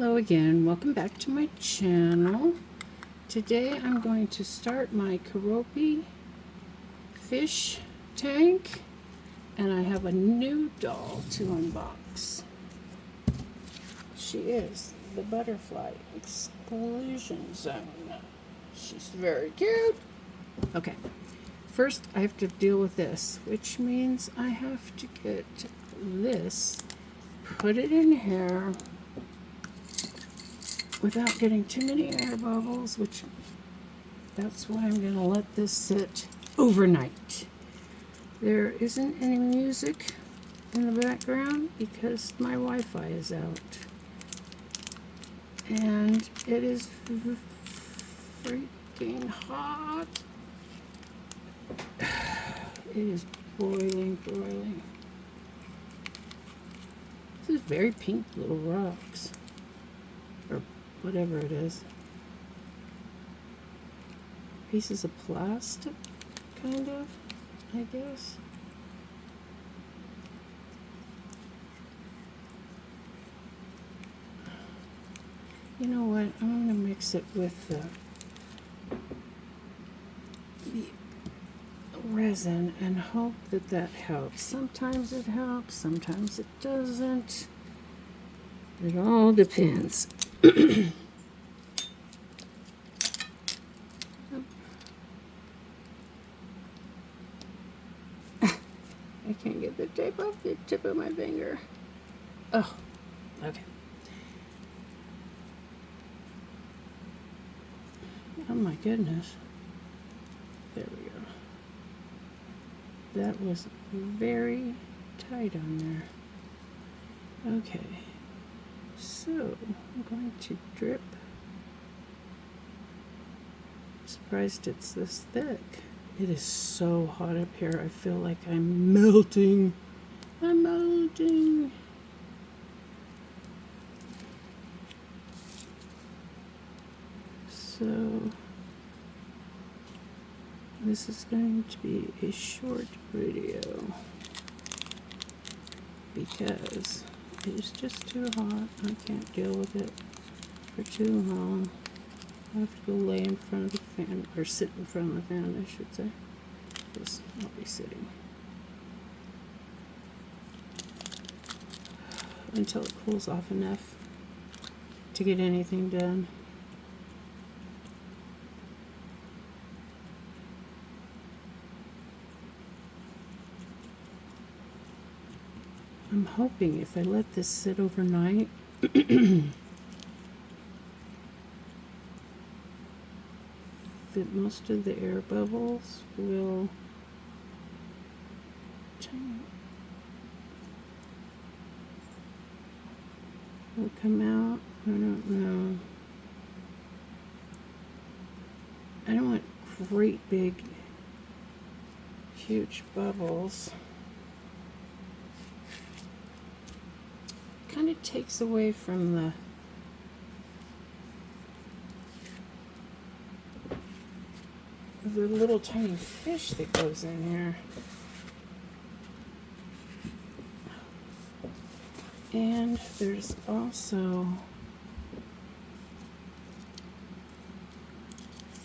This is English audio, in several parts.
Hello again, welcome back to my channel. Today I'm going to start my Karopi fish tank, and I have a new doll to unbox. She is the Butterfly Exclusion Zone. She's very cute. Okay, first I have to deal with this, which means I have to get this, put it in here without getting too many air bubbles, which that's why I'm going to let this sit overnight. There isn't any music in the background because my Wi-Fi is out. And it is freaking hot. It is boiling, broiling. This is very pink little rocks. Or whatever it is. Pieces of plastic, kind of, I guess. You know what? I'm going to mix it with the resin and hope that that helps. Sometimes it helps, sometimes it doesn't. It all depends. I can't get the tape off the tip of my finger. Oh, okay. Oh my goodness. There we go. That was very tight on there. Okay. So, I'm going to drip. I'm surprised it's this thick. It is so hot up here. I feel like I'm melting. I'm melting. So, this is going to be a short video because it is just too hot. I can't deal with it for too long. I have to go lay in front of the fan, or sit in front of the fan, I should say. Because I'll be sitting until it cools off enough to get anything done. I'm hoping if I let this sit overnight, that most of the air bubbles will come out. I don't know. I don't want great big huge bubbles. Kind of takes away from the little tiny fish that goes in here. And there's also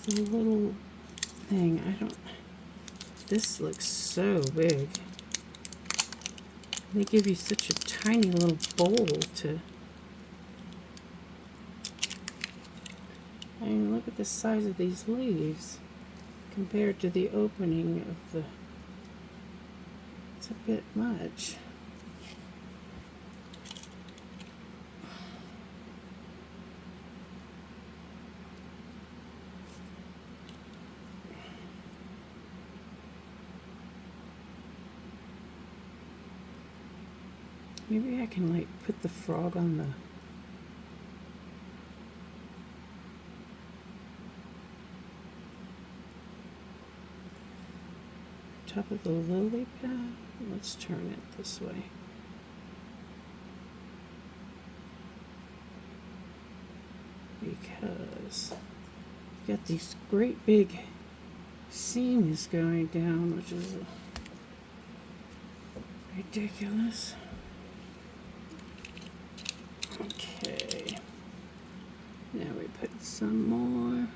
the little thing. This looks so big. They give you such a tiny little bowl to, I mean, look at the size of these leaves compared to the opening of the, it's a bit much. Maybe I can like put the frog on the top of the lily pad. Let's turn it this way. Because you got these great big seams going down, which is ridiculous. Okay. Now we put some more.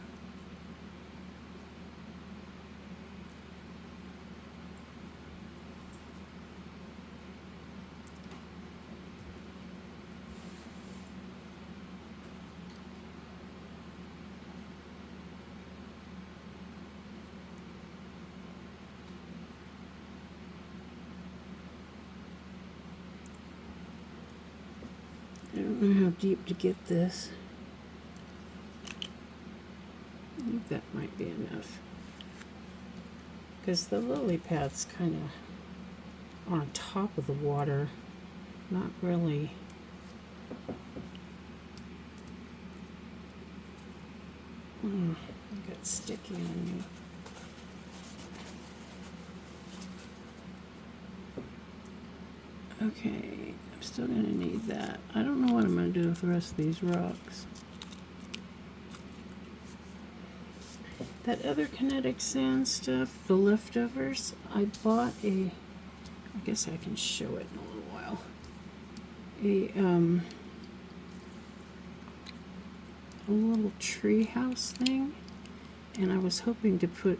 I don't know how deep to get this. I think that might be enough. Because the lily pad's kind of on top of the water, not really. I got sticky on me. Okay, I'm still going to need that. I don't know what I'm going to do with the rest of these rocks. That other kinetic sand stuff, the leftovers, I bought I guess I can show it in a little while. A little tree house thing, and I was hoping to put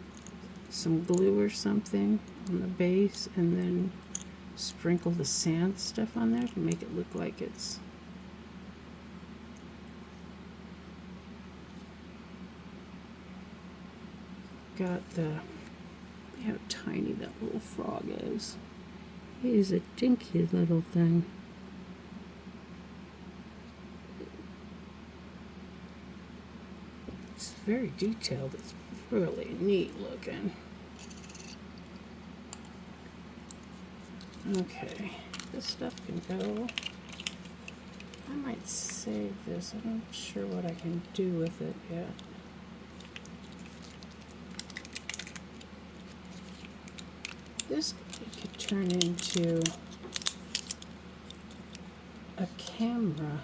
some glue or something on the base and then sprinkle the sand stuff on there to make it look like it's got the, how tiny that little frog is. He is a dinky little thing. It's very detailed. It's really neat looking. Okay, this stuff can go. I might save this. I'm not sure what I can do with it yet. This could turn into a camera.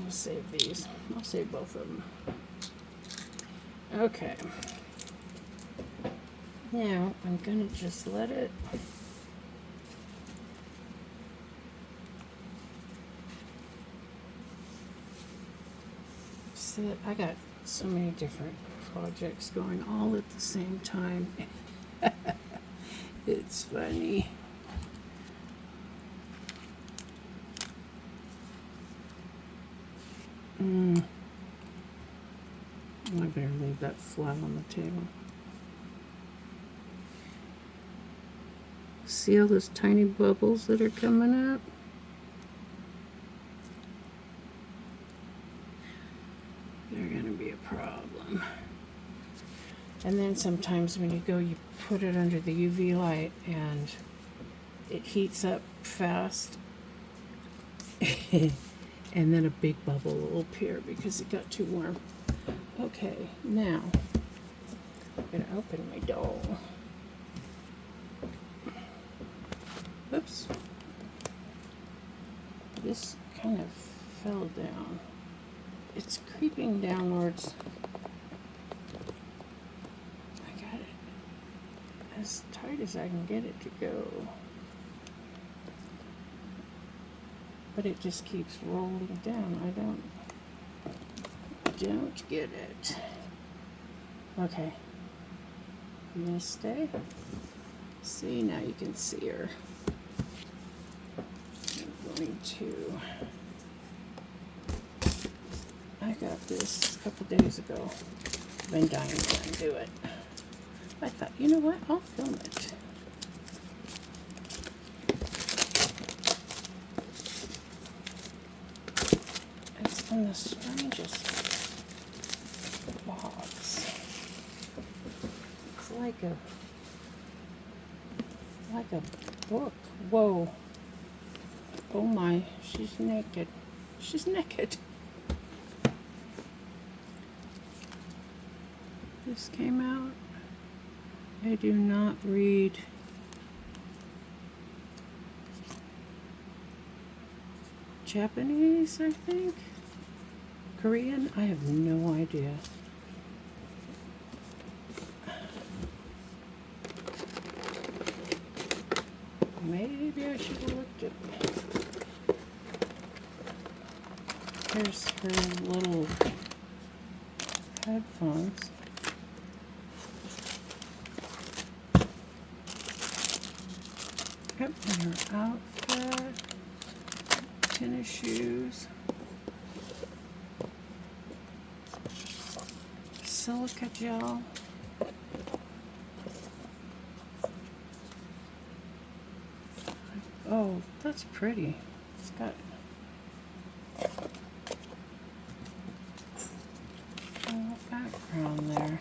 I'll save these. I'll save both of them. Okay. Now I'm gonna just let it sit. I got so many different projects going all at the same time. It's funny. I better leave that flat on the table. See all those tiny bubbles that are coming up? They're going to be a problem. And then sometimes when you go, you put it under the UV light and it heats up fast. And then a big bubble will appear because it got too warm. Okay, now I'm going to open my doll. Oops. This kind of fell down. It's creeping downwards. I got it as tight as I can get it to go. But it just keeps rolling down. I don't get it. Okay. You gonna stay? See, now you can see her. I'm going to, I got this a couple days ago. I've been dying to do it. I thought, you know what? I'll film it. It's in the strangest box. It's like a book. Whoa. Oh my, she's naked. She's naked. This came out. I do not read Japanese, I think. Korean? I have no idea. Maybe I should have looked at Here's her little headphones. Yep, and her outfit, tennis shoes, silica gel. Oh, that's pretty. It's got a little background there.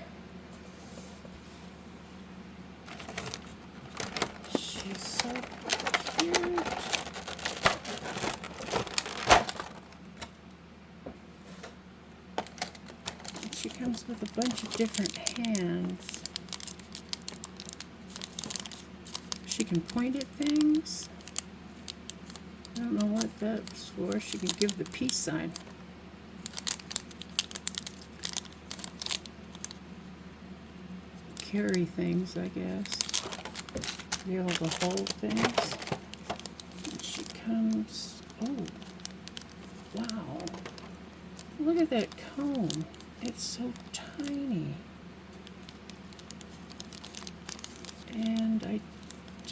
She's so cute. And she comes with a bunch of different hands. She can point at things. I don't know what that's for. She can give the peace sign. Carry things, I guess. Be able to hold things. And she comes, oh, wow. Look at that comb. It's so tiny. And I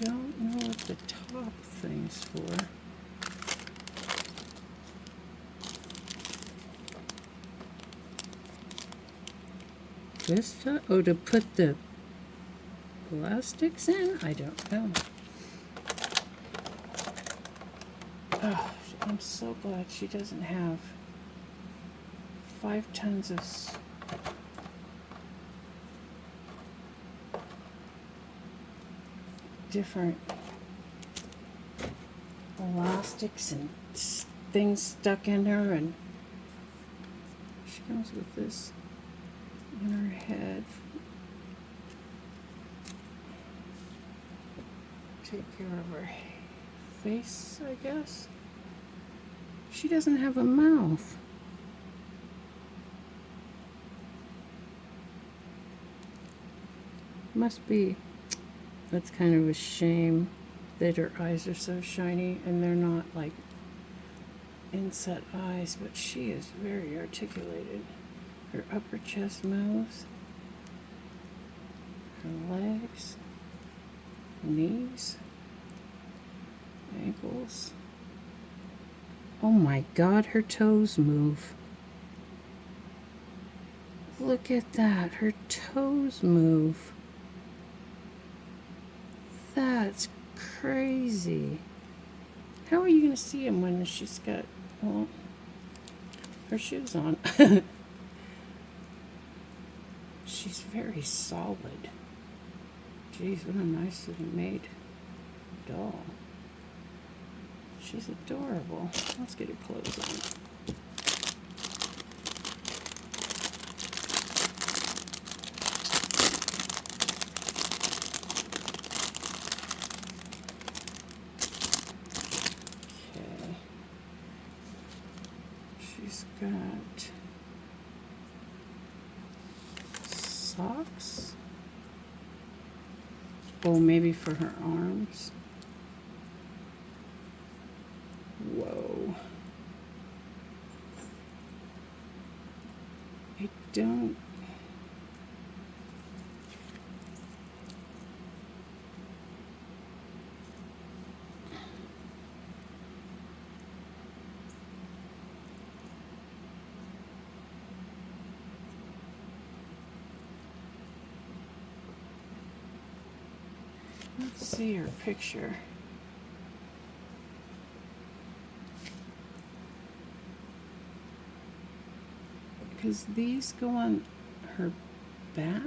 don't know what the top thing's for. This top? Oh, to put the elastics in? I don't know. Oh, I'm so glad she doesn't have 5 tons of different elastics and things stuck in her, and she comes with this on her head. Take care of her face, I guess. She doesn't have a mouth. Must be, that's kind of a shame that her eyes are so shiny and they're not like inset eyes, but she is very articulated. Her upper chest moves, her legs, knees, ankles. Oh my God, her toes move. Look at that, her toes move. That's crazy. How are you going to see him when she's got, well, her shoes on? She's very solid. Geez, what a nicely made doll. She's adorable. Let's get her clothes on. Okay. She's got socks. Oh, maybe for her arms. Whoa. I don't... Let's see her picture. Because these go on her back.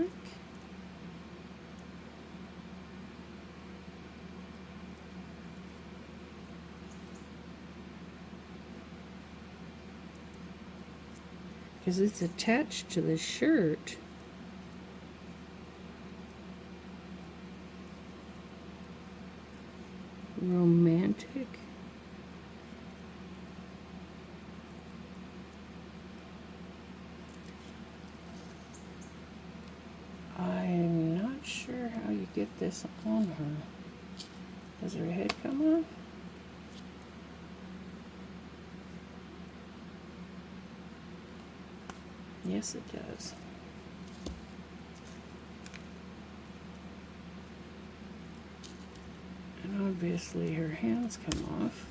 Because it's attached to the shirt. Romantic. I'm not sure how you get this on her. Does her head come off? Yes, it does. And obviously her hands come off.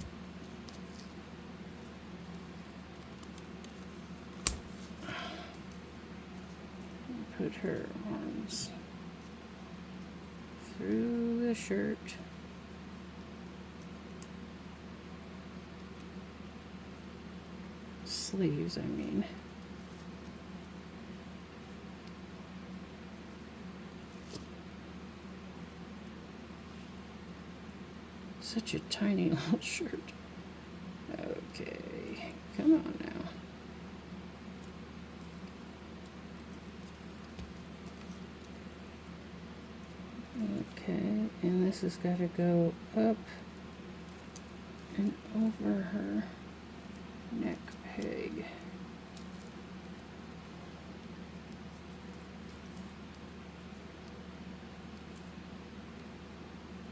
Put her arms through the shirt. Sleeves, I mean. Such a tiny little shirt. Okay, come on now. Okay, and this has got to go up and over her neck peg.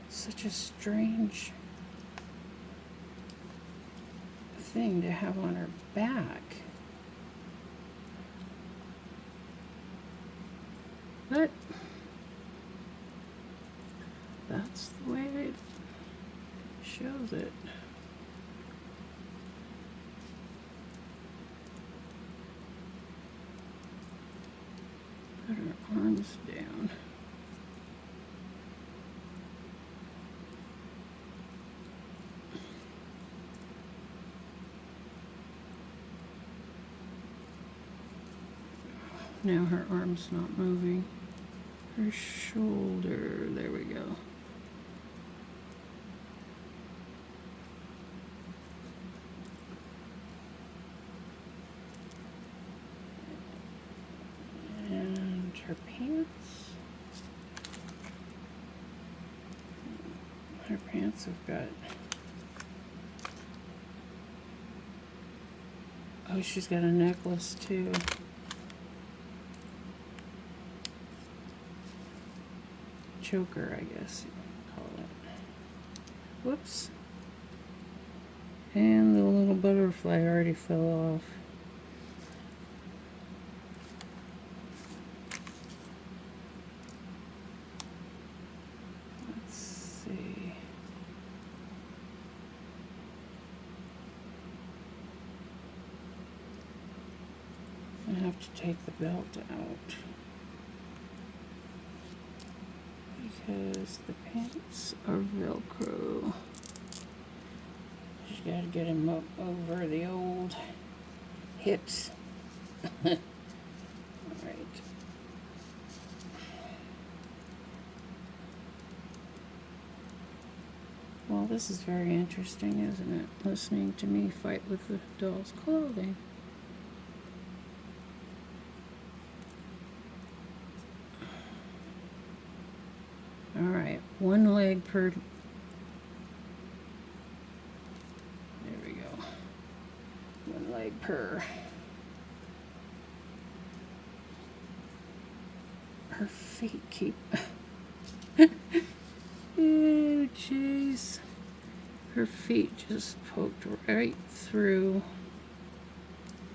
Such a strange thing to have on her back. But that's the way it shows it. Put her arms down. Now her arm's not moving. Her shoulder, there we go. And her pants. Her pants have got, oh, she's got a necklace too. Choker, I guess you call it. Whoops. And the little butterfly already fell off. Let's see. I have to take the belt out, because the pants are Velcro. Just gotta get them up over the old hips. Alright. Well, this is very interesting, isn't it? Listening to me fight with the doll's clothing. Alright, one leg per, there we go, one leg per. Her feet keep, oh jeez, her feet just poked right through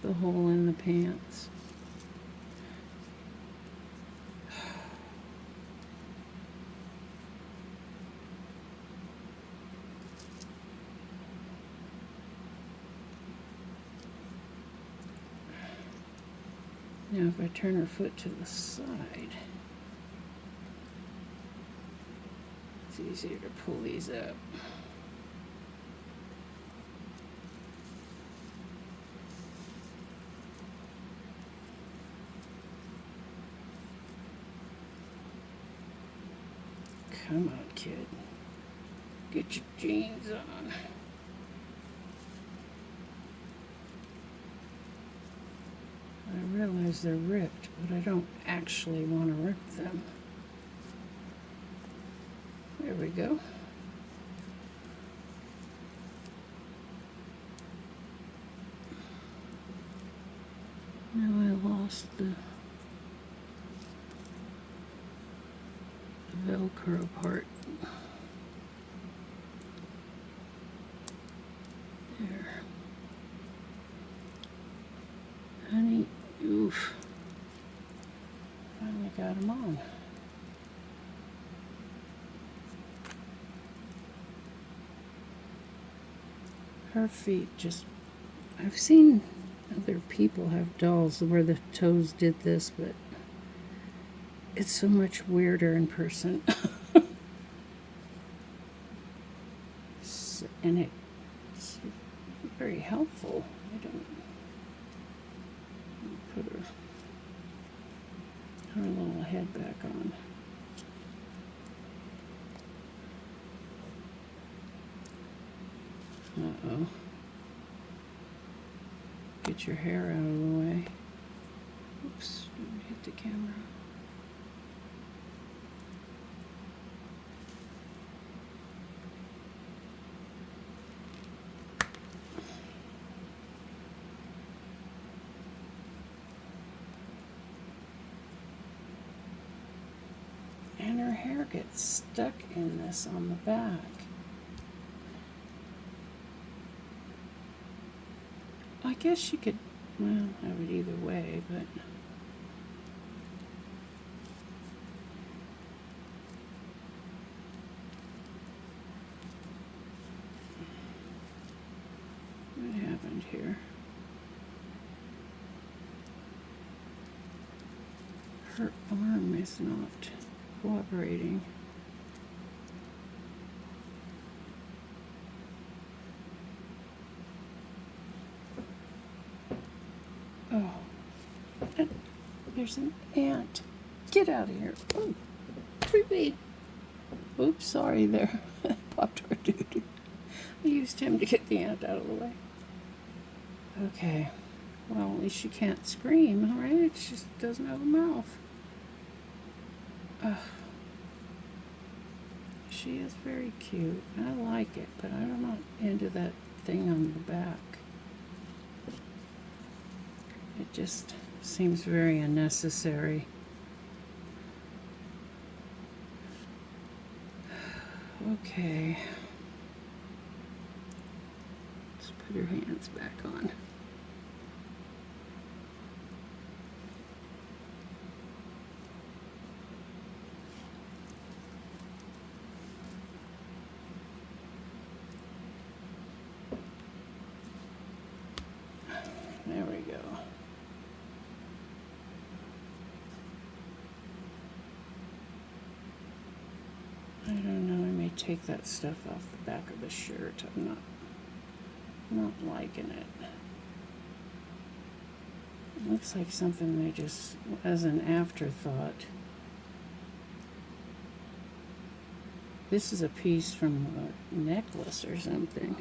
the hole in the pants. Now if I turn her foot to the side, it's easier to pull these up. Come on, kid. Get your jeans on. I realize they're ripped, but I don't actually want to rip them. There we go. Now I lost the Velcro part. There. Honey, oof. them on. Her feet just, I've seen other people have dolls where the toes did this, but it's so much weirder in person. And it's very helpful. I don't put her little head back on. Uh-oh. Get your hair out of the way. Oops, didn't hit the camera. And her hair gets stuck in this on the back. I guess you could, well, have it either way, but what happened here? Her arm is not cooperating. Oh, and there's an ant. Get out of here. Oh, creepy. Oops, sorry there. Popped our dude. I used him to get the ant out of the way. Okay. Well, at least she can't scream, all right? She just doesn't have a mouth. She is very cute. I like it, but I'm not into that thing on the back. It just seems very unnecessary. Okay. Let's put her hands back on. There we go. I don't know, I may take that stuff off the back of the shirt. I'm not liking it. It looks like something they just, as an afterthought. This is a piece from a necklace or something.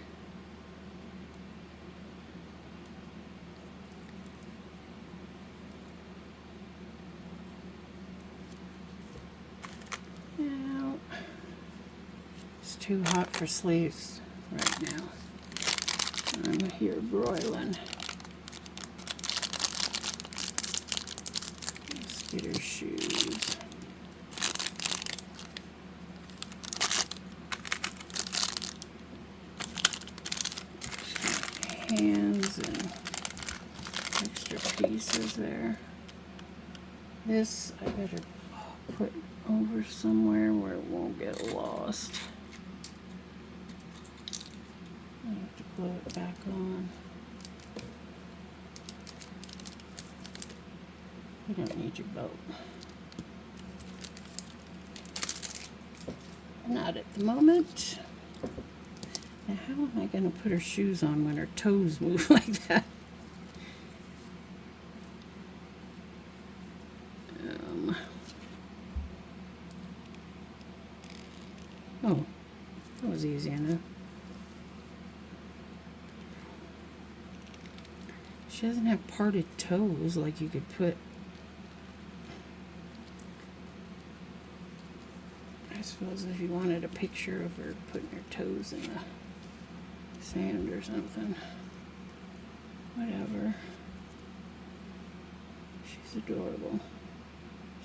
Now, it's too hot for sleeves right now. I'm here broiling. Let's get her shoes. Hands and extra pieces there. This I better put over somewhere where it won't get lost. I have to glue it back on. We don't need your boat. Not at the moment. Now how am I going to put her shoes on when her toes move like that? Oh, that was easy enough. She doesn't have parted toes like you could put. I suppose if you wanted a picture of her putting her toes in the sand or something. Whatever. She's adorable.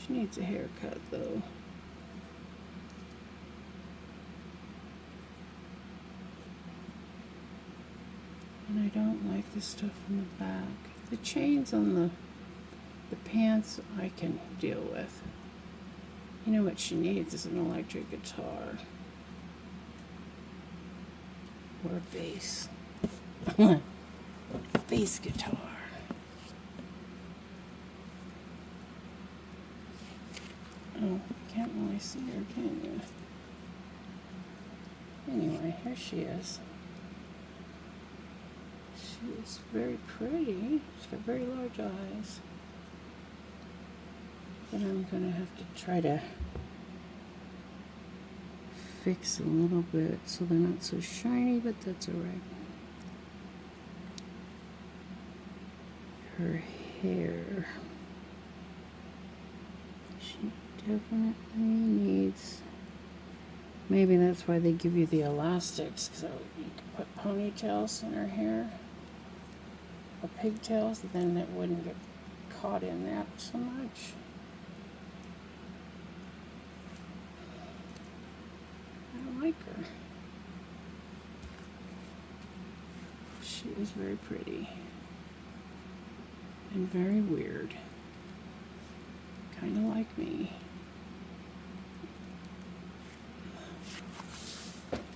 She needs a haircut though. And I don't like the stuff on the back. The chains on the pants I can deal with. You know what she needs is an electric guitar. Or a bass. Bass guitar. Oh, you can't really see her, can you? Anyway, here she is. She is very pretty. She's got very large eyes. But I'm going to have to try to fix a little bit so they're not so shiny, but that's alright. Her hair. She definitely needs... Maybe that's why they give you the elastics, so you can put ponytails in her hair. Or pigtails, then it wouldn't get caught in that so much. I don't like her. She is very pretty. And very weird. Kind of like me.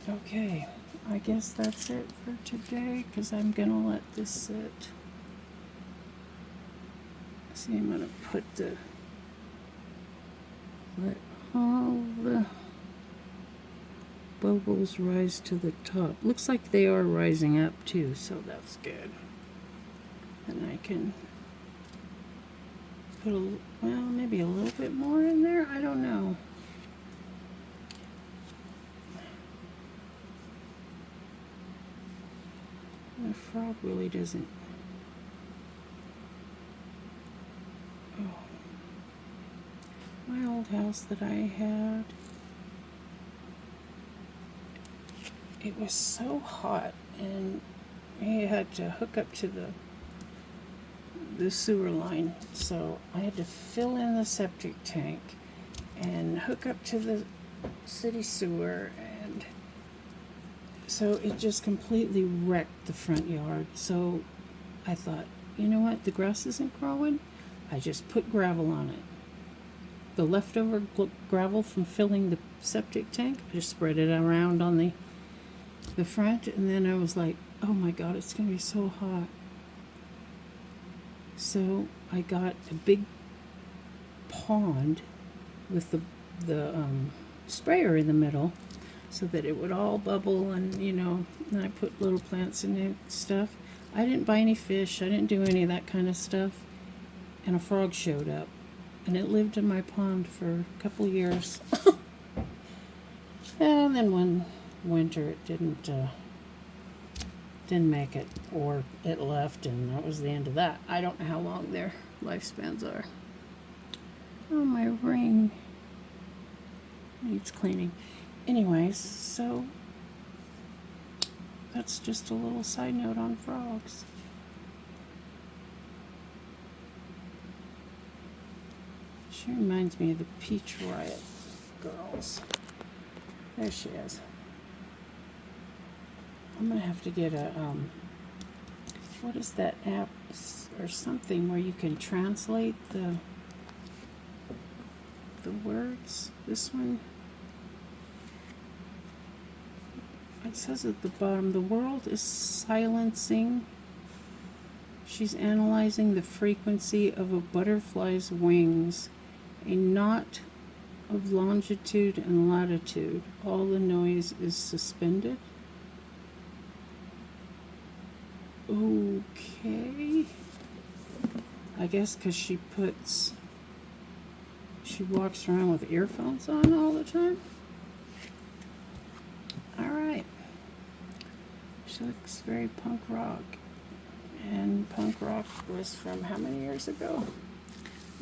Okay, I guess that's it for today, because I'm going to let this sit. See, I'm going to put let all the bubbles rise to the top. Looks like they are rising up too, so that's good. And I can put well, maybe a little bit more in there. I don't know. The frog really doesn't. Oh. My old house that I had, it was so hot, and we had to hook up to the sewer line, so I had to fill in the septic tank and hook up to the city sewer, and so it just completely wrecked the front yard. So I thought, you know what, the grass isn't growing, I just put gravel on it. The leftover gravel from filling the septic tank, I just spread it around on the front, and then I was like, oh my god, it's gonna be so hot. So I got a big pond with the sprayer in the middle, so that it would all bubble, and you know, and I put little plants in it and stuff. I didn't buy any fish, I didn't do any of that kind of stuff, and a frog showed up, and it lived in my pond for a couple years. And then one winter it didn't make it, or it left, and that was the end of that. I don't know how long their lifespans are. Oh, my ring needs cleaning. Anyways, so that's just a little side note on frogs. She reminds me of the Peach Riot girls. There she is. I'm gonna have to get a what is that app or something where you can translate the words? This one, it says at the bottom, the world is silencing. She's analyzing the frequency of a butterfly's wings, a knot of longitude and latitude. All the noise is suspended. Okay. I guess because she walks around with earphones on all the time. Alright. She looks very punk rock. And punk rock was from how many years ago?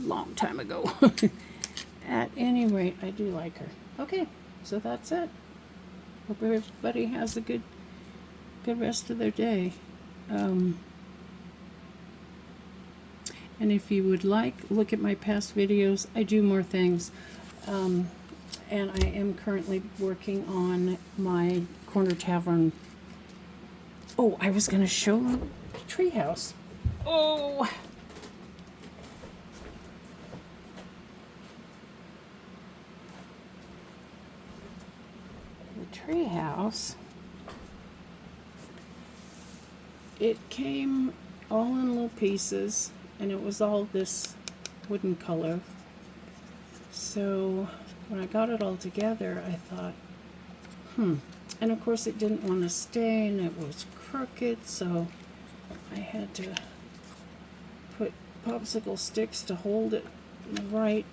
Long time ago. At any rate, I do like her. Okay, so that's it. Hope everybody has a good rest of their day. And if you would like, look at my past videos. I do more things. And I am currently working on my corner tavern. Oh, I was going to show the treehouse. Oh! tree house, it came all in little pieces, and it was all this wooden color. So when I got it all together, I thought, and of course it didn't want to stay, and it was crooked, so I had to put popsicle sticks to hold it the right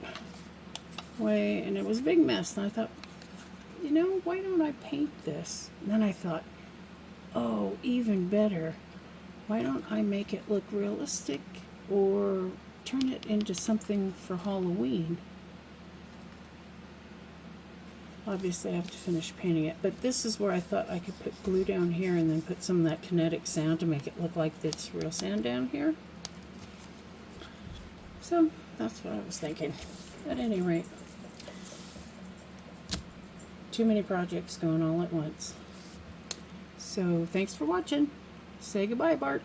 way, and it was a big mess. And I thought, you know, why don't I paint this? And then I thought, oh, even better, why don't I make it look realistic or turn it into something for Halloween? Obviously I have to finish painting it, but this is where I thought I could put glue down here and then put some of that kinetic sand to make it look like it's real sand down here. So that's what I was thinking. At any rate, too many projects going all at once. So thanks for watching. Say goodbye, Bart.